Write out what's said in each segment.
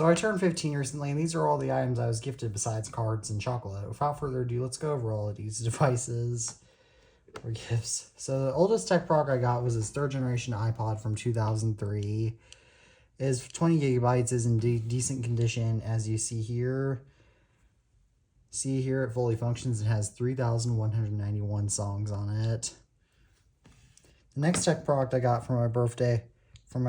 So I turned 15 recently, and these are all the items I was gifted besides cards and chocolate. Without further ado, let's go over all of these devices or gifts. So the oldest tech product I got was this 3rd generation iPod from 2003. It is 20 gigabytes, is in decent condition, as you see here. See here, it fully functions and has 3,191 songs on it. The next tech product I got for my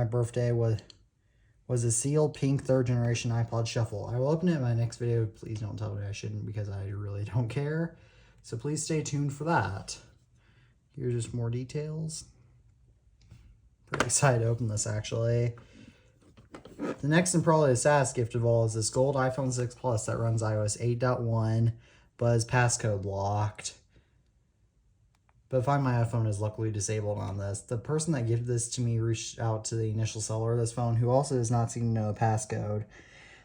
birthday was a sealed pink 3rd generation iPod Shuffle. I will open it in my next video. Please don't tell me I shouldn't, because I really don't care. So please stay tuned for that. Here's just more details. Pretty excited to open this, actually. The next and probably the saddest gift of all is this gold iPhone 6 Plus that runs iOS 8.1, but is passcode locked. But Find My iPhone is luckily disabled on this. The person that gifted this to me reached out to the initial seller of this phone, who also does not seem to know the passcode.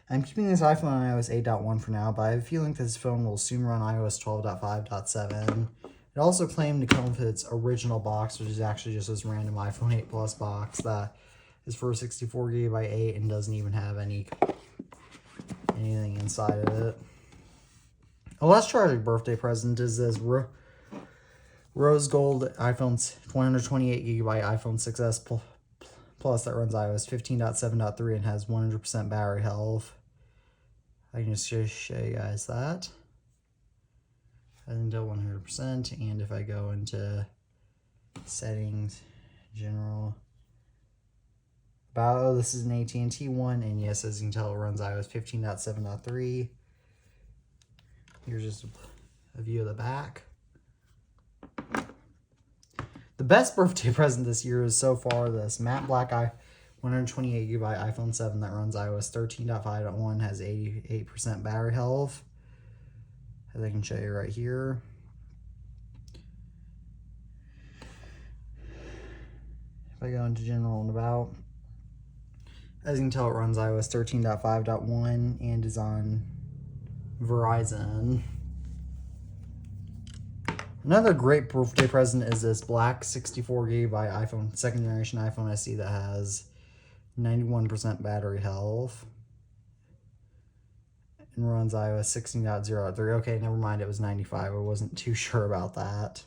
I'm keeping this iPhone on iOS 8.1 for now, but I have a feeling this phone will soon run iOS 12.5.7. It also claimed to come with its original box, which is actually just this random iPhone 8 Plus box that is for 64 GB by 8 and doesn't even have anything inside of it. A less tragic birthday present is this rose gold iPhone 128 GB iPhone 6s Plus that runs iOS 15.7.3 and has 100% battery health. I can just show you guys that. Until 100%, and if I go into settings, general, about, this is an AT&T one, and yes, as you can tell, it runs iOS 15.7.3. Here's just a view of the back. The best birthday present this year is so far this matte black 128 GB iPhone 7 that runs iOS 13.5.1, has 88% battery health, as I can show you right here. If I go into general and about, as you can tell, it runs iOS 13.5.1 and is on Verizon. Another great birthday present is this black 64 GB iPhone, 2nd generation iPhone SE that has 91% battery health and runs iOS 16.0.3. Okay, never mind, it was 95. I wasn't too sure about that.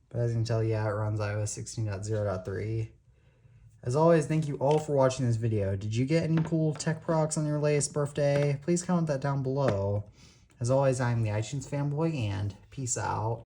But as you can tell, yeah, it runs iOS 16.0.3. As always, thank you all for watching this video. Did you get any cool tech products on your latest birthday? Please comment that down below. As always, I'm the iTunes Fanboy, and peace out.